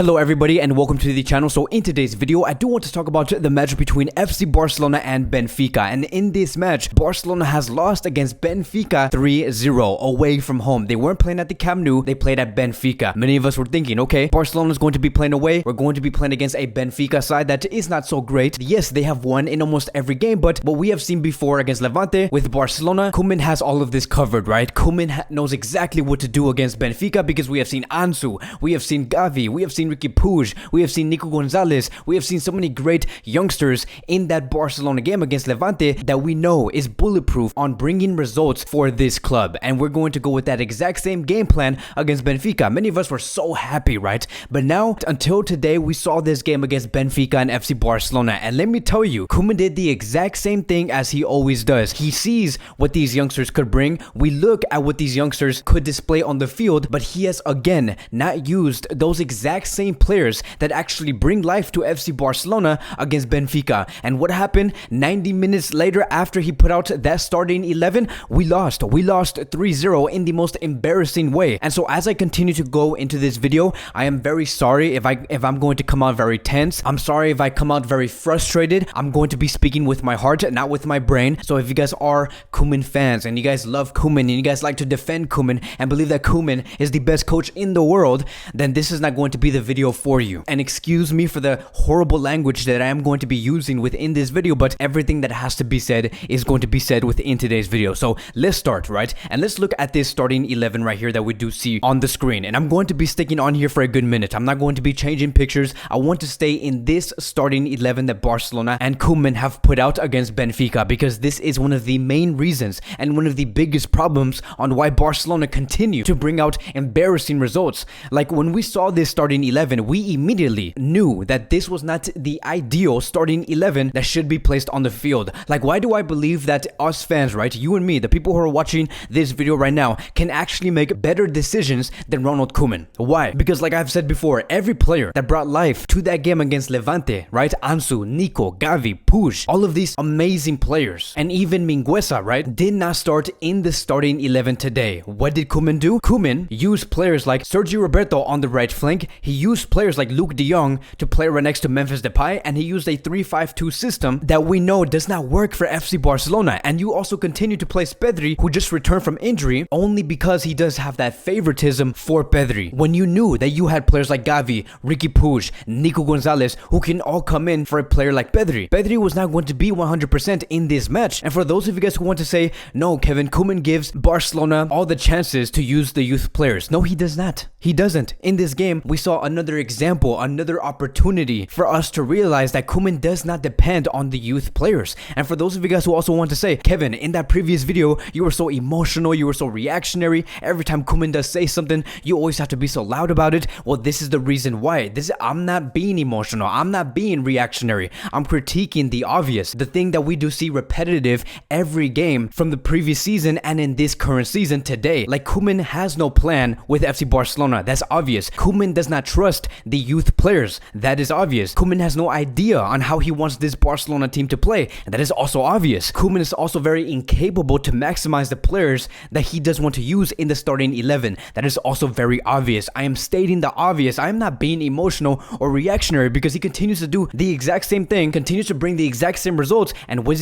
Hello everybody and welcome to the channel. So in today's video, I do want to talk about the match between FC Barcelona and Benfica. And in this match, Barcelona has lost against Benfica 3-0 away from home. They weren't playing at the Camp Nou, they played at Benfica. Many of us were thinking, okay, Barcelona is going to be playing away. We're going to be playing against a Benfica side that is not so great. Yes, they have won in almost every game, but what we have seen before against Levante with Barcelona, Koeman has all of this covered, right? Koeman knows exactly what to do against Benfica because we have seen Ansu, we have seen Gavi, we have seen Ricky Puig, we have seen Nico Gonzalez, we have seen so many great youngsters in that Barcelona game against Levante that we know is bulletproof on bringing results for this club. And we're going to go with that exact same game plan against Benfica. Many of us were so happy, right? But now, until today, we saw this game against Benfica and FC Barcelona. And let me tell you, Koeman did the exact same thing as he always does. He sees what these youngsters could bring. We look at what these youngsters could display on the field, but he has again not used those exact same players that actually bring life to FC Barcelona against Benfica. And what happened 90 minutes later after he put out that starting 11? We lost 3-0 in the most embarrassing way. And so as I continue to go into this video, I am very sorry if I'm going to come out very tense. I'm sorry if I come out very frustrated. I'm going to be speaking with my heart, not with my brain. So if you guys are Koeman fans and you guys love Koeman and you guys like to defend Koeman and believe that Koeman is the best coach in the world, then this is not going to be the video for you. And excuse me for the horrible language that I am going to be using within this video, but everything that has to be said is going to be said within today's video. So let's start, right? And let's look at this starting 11 right here that we do see on the screen. And I'm going to be sticking on here for a good minute. I'm not going to be changing pictures. I want to stay in this starting 11 that Barcelona and Koeman have put out against Benfica, because this is one of the main reasons and one of the biggest problems on why Barcelona continue to bring out embarrassing results. Like when we saw this starting 11, we immediately knew that this was not the ideal starting 11 that should be placed on the field. Like, why do I believe that us fans, right, you and me, the people who are watching this video right now, can actually make better decisions than Ronald Koeman? Why? Because like I've said before, every player that brought life to that game against Levante, right, Ansu, Nico, Gavi, Puig, all of these amazing players, and even Mingueza, right, did not start in the starting 11 today. What did Koeman do? Koeman used players like Sergio Roberto on the right flank. He used players like Luke de Jong to play right next to Memphis Depay, and he used a 3-5-2 system that we know does not work for FC Barcelona. And you also continue to play Pedri, who just returned from injury, only because he does have that favoritism for Pedri, when you knew that you had players like Gavi, Ricky Puig, Nico Gonzalez, who can all come in for a player like Pedri. Pedri was not going to be 100% in this match. And for those of you guys who want to say, no, Kevin, Koeman gives Barcelona all the chances to use the youth players. No, he does not. He doesn't. In this game, we saw another example, another opportunity for us to realize that Koeman does not depend on the youth players. And for those of you guys who also want to say, Kevin, in that previous video, you were so emotional, you were so reactionary. Every time Koeman does say something, you always have to be so loud about it. Well, this is the reason why. I'm not being emotional. I'm not being reactionary. I'm critiquing the obvious, the thing that we do see repetitive every game from the previous season and in this current season today. Like, Koeman has no plan with FC Barcelona. That's obvious. Koeman does not trust the youth players. That is obvious. Koeman has no idea on how he wants this Barcelona team to play. And that is also obvious. Koeman is also very incapable to maximize the players that he does want to use in the starting 11. That is also very obvious. I am stating the obvious. I am not being emotional or reactionary, because he continues to do the exact same thing, continues to bring the exact same results. And what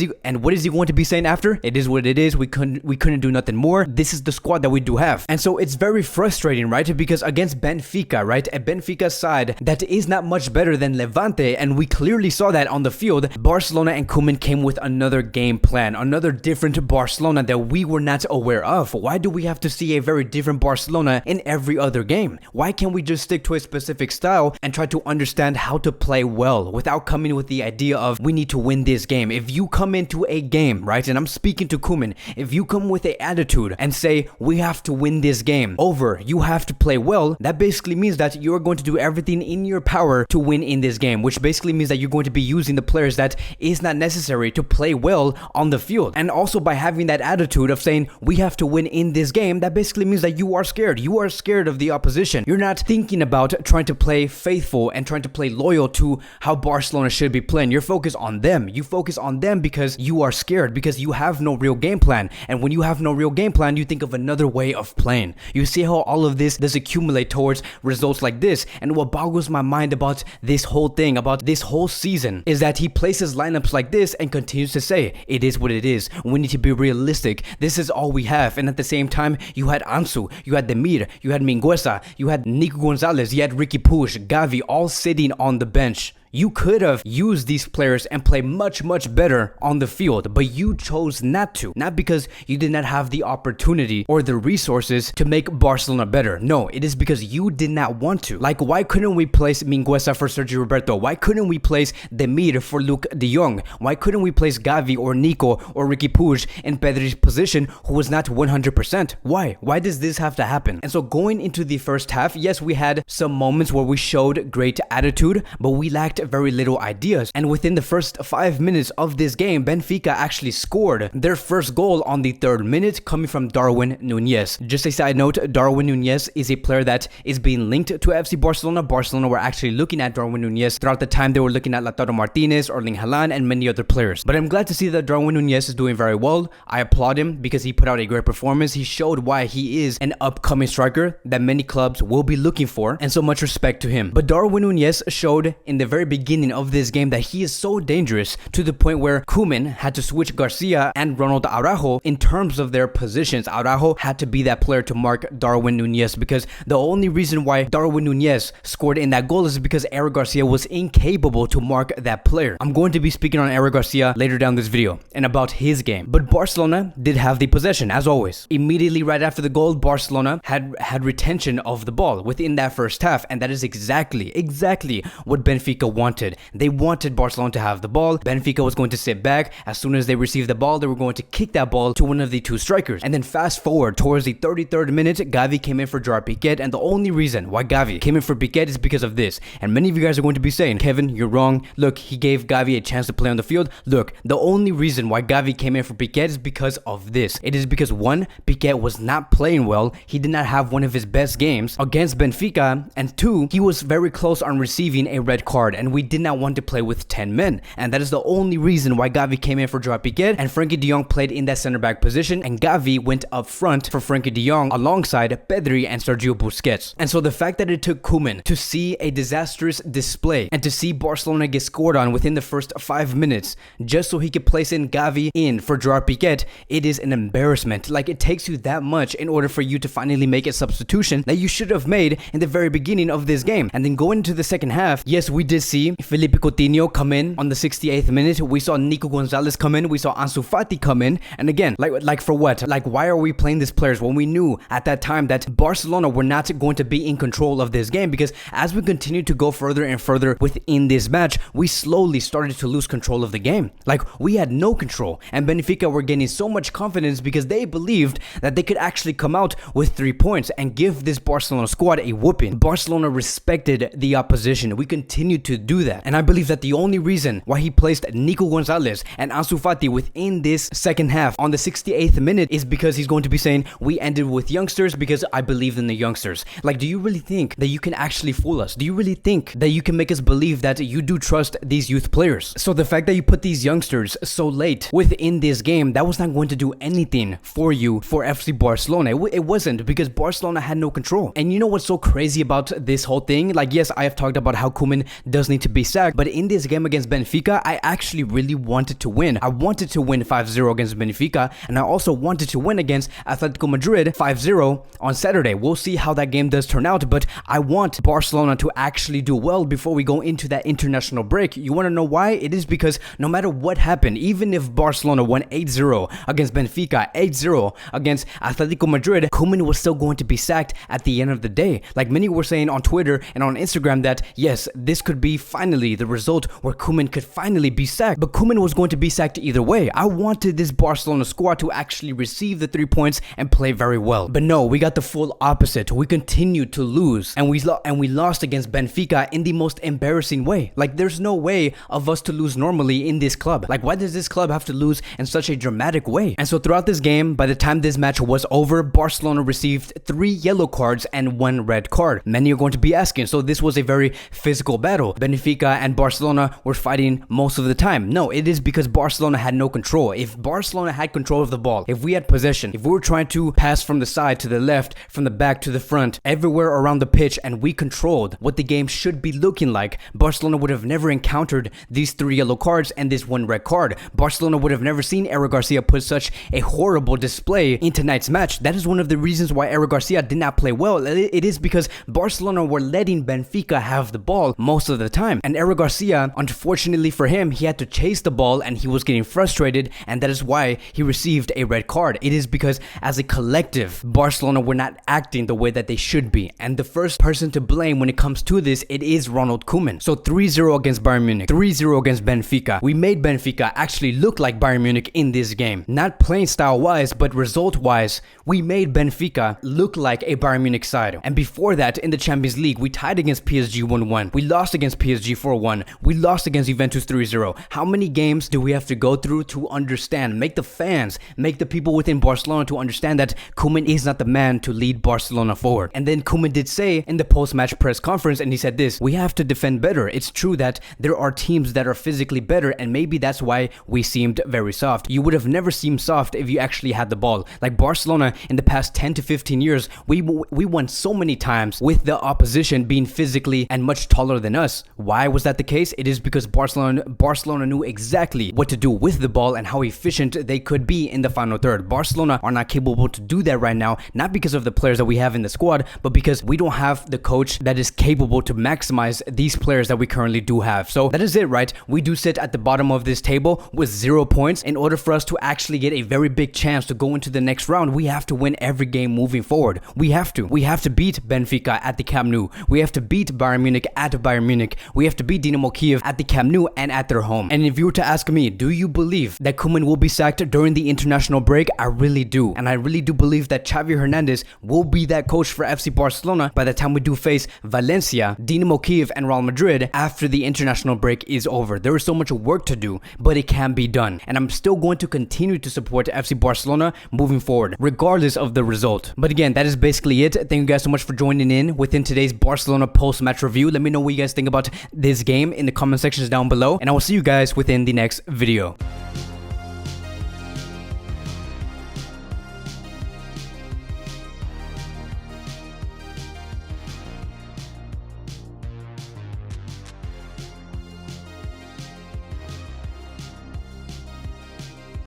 is he going to be saying after? It is what it is. We couldn't do nothing more. This is the squad that we do have. And so it's very frustrating, right? Because against Benfica, right, a Benfica side that is not much better than Levante, and we clearly saw that on the field, Barcelona and Koeman came with another game plan, another different Barcelona that we were not aware of. Why do we have to see a very different Barcelona in every other game? Why can't we just stick to a specific style and try to understand how to play well without coming with the idea of we need to win this game? If you come into a game, right, and I'm speaking to Koeman, if you come with an attitude and say we have to win this game, you have to play well, that basically means that you're going to do everything in your power to win in this game, which basically means that you're going to be using the players that is not necessary to play well on the field. And also, by having that attitude of saying we have to win in this game, that basically means that you are scared. You are scared of the opposition. You're not thinking about trying to play faithful and trying to play loyal to how Barcelona should be playing. You're focused on them. You focus on them because you are scared, because you have no real game plan. And when you have no real game plan, you think of another way of playing. You see how all of this does accumulate accumulate towards results like this. And what boggles my mind about this whole thing, about this whole season, is that he places lineups like this and continues to say, it is what it is. We need to be realistic. This is all we have. And at the same time, you had Ansu, you had Demir, you had Mingueza, you had Nico Gonzalez, you had Ricky Puig, Gavi, all sitting on the bench. You could have used these players and play much better on the field, but you chose not to. Not because you did not have the opportunity or the resources to make Barcelona better. No, it is because you did not want to. Like, why couldn't we place Mingueza for Sergio Roberto? Why couldn't we place Demir for Luke de Jong? Why couldn't we place Gavi or Nico or Ricky Puig in Pedri's position, who was not 100%? Why? Why does this have to happen? And so going into the first half, yes, we had some moments where we showed great attitude, but we lacked very little ideas. And within the first 5 minutes of this game, Benfica actually scored their first goal on the 3rd minute, coming from Darwin Nunez. Just a side note, Darwin Nunez is a player that is being linked to FC Barcelona. Barcelona were actually looking at Darwin Nunez throughout the time. They were looking at Lautaro Martinez, Erling Haaland, and many other players. But I'm glad to see that Darwin Nunez is doing very well. I applaud him because he put out a great performance. He showed why he is an upcoming striker that many clubs will be looking for, and so much respect to him. But Darwin Nunez showed in the very beginning of this game that he is so dangerous, to the point where Koeman had to switch Garcia and Ronald Araujo in terms of their positions. Araujo had to be that player to mark Darwin Nunez, because the only reason why Darwin Nunez scored in that goal is because Eric Garcia was incapable to mark that player. I'm going to be speaking on Eric Garcia later down this video and about his game. But Barcelona did have the possession, as always. Immediately right after the goal, Barcelona had retention of the ball within that first half, and that is exactly what Benfica wanted. They wanted Barcelona to have the ball. Benfica was going to sit back. As soon as they received the ball, they were going to kick that ball to one of the two strikers. And then fast forward towards the 33rd minute, Gavi came in for Gerard Piqué, and the only reason why Gavi came in for Piqué is because of this. And many of you guys are going to be saying, Kevin, you're wrong. Look, he gave Gavi a chance to play on the field. Look, the only reason why Gavi came in for Piqué is because of this. It is because, one, Piqué was not playing well. He did not have one of his best games against Benfica, and two, he was very close on receiving a red card, and we did not want to play with 10 men, and that is the only reason why Gavi came in for Gerard Piqué, and Frenkie de Jong played in that center back position, and Gavi went up front for Frenkie de Jong alongside Pedri and Sergio Busquets. And so the fact that it took Koeman to see a disastrous display and to see Barcelona get scored on within the first 5 minutes just so he could place in Gavi in for Gerard Piqué, it is an embarrassment. Like, it takes you that much in order for you to finally make a substitution that you should have made in the very beginning of this game. And then going into the second half, yes, we did see Felipe Coutinho come in on the 68th minute. We saw Nico Gonzalez come in. We saw Ansu Fati come in. And again, like for what? Like, why are we playing these players when we knew at that time that Barcelona were not going to be in control of this game? Because as we continued to go further and further within this match, we slowly started to lose control of the game. Like, we had no control, and Benfica were gaining so much confidence because they believed that they could actually come out with 3 points and give this Barcelona squad a whooping. Barcelona respected the opposition. We continued to do that, and I believe that the only reason why he placed Nico Gonzalez and Ansu Fati within this second half on the 68th minute is because he's going to be saying, we ended with youngsters because I believe in the youngsters. Like, do you really think that you can actually fool us? Do you really think that you can make us believe that you do trust these youth players? So the fact that you put these youngsters so late within this game, that was not going to do anything for you for FC Barcelona. It wasn't, because Barcelona had no control. And you know what's so crazy about this whole thing? Like, yes, I have talked about how Koeman does need to be sacked, but in this game against Benfica, I actually really wanted to win. I wanted to win 5-0 against Benfica, and I also wanted to win against Atletico Madrid 5-0 on Saturday. We'll see how that game does turn out, but I want Barcelona to actually do well before we go into that international break. You want to know why? It is because no matter what happened, even if Barcelona won 8-0 against Benfica, 8-0 against Atletico Madrid, Koeman was still going to be sacked at the end of the day. Like, many were saying on Twitter and on Instagram that yes, this could be finally the result where Koeman could finally be sacked, but Koeman was going to be sacked either way. I wanted this Barcelona squad to actually receive the 3 points and play very well, but no, we got the full opposite. We continued to lose, and we lost against Benfica in the most embarrassing way. Like, there's no way of us to lose normally in this club. Like, why does this club have to lose in such a dramatic way? And so throughout this game, by the time this match was over, Barcelona received 3 yellow cards and 1 red card. Many are going to be asking, so this was a very physical battle. Benfica and Barcelona were fighting most of the time. No, it is because Barcelona had no control. If Barcelona had control of the ball, if we had possession, if we were trying to pass from the side to the left, from the back to the front, everywhere around the pitch, and we controlled what the game should be looking like, Barcelona would have never encountered these 3 yellow cards and this 1 red card. Barcelona would have never seen Eric Garcia put such a horrible display in tonight's match. That is one of the reasons why Eric Garcia did not play well. It is because Barcelona were letting Benfica have the ball most of the time. And Eric Garcia, unfortunately for him, he had to chase the ball and he was getting frustrated, and that is why he received a red card. It is because as a collective, Barcelona were not acting the way that they should be. And the first person to blame when it comes to this, it is Ronald Koeman. So 3-0 against Bayern Munich, 3-0 against Benfica. We made Benfica actually look like Bayern Munich in this game. Not playing style wise, but result wise, we made Benfica look like a Bayern Munich side. And before that, in the Champions League, we tied against PSG 1-1. We lost against PSG 4-1. We lost against Juventus 3-0. How many games do we have to go through to understand, make the fans, make the people within Barcelona to understand that Koeman is not the man to lead Barcelona forward? And then Koeman did say in the post-match press conference, and he said this: we have to defend better. It's true that there are teams that are physically better, and maybe that's why we seemed very soft. You would have never seemed soft if you actually had the ball. Like Barcelona in the past 10 to 15 years, we won so many times with the opposition being physically and much taller than us. Why was that the case? It is because Barcelona knew exactly what to do with the ball and how efficient they could be in the final third. Barcelona are not capable to do that right now, not because of the players that we have in the squad, but because we don't have the coach that is capable to maximize these players that we currently do have. So that is it, right? We do sit at the bottom of this table with 0 points. In order for us to actually get a very big chance to go into the next round, we have to win every game moving forward. We have to beat Benfica at the Camp Nou. We have to beat Bayern Munich at Bayern Munich. We have to beat Dynamo Kiev at the Camp Nou and at their home. And if you were to ask me, do you believe that Koeman will be sacked during the international break? I really do. And I really do believe that Xavi Hernandez will be that coach for FC Barcelona by the time we do face Valencia, Dynamo Kiev, and Real Madrid after the international break is over. There is so much work to do, but it can be done. And I'm still going to continue to support FC Barcelona moving forward, regardless of the result. But again, that is basically it. Thank you guys so much for joining in within today's Barcelona post-match review. Let me know what you guys think about this game in the comment sections down below, and I will see you guys within the next video.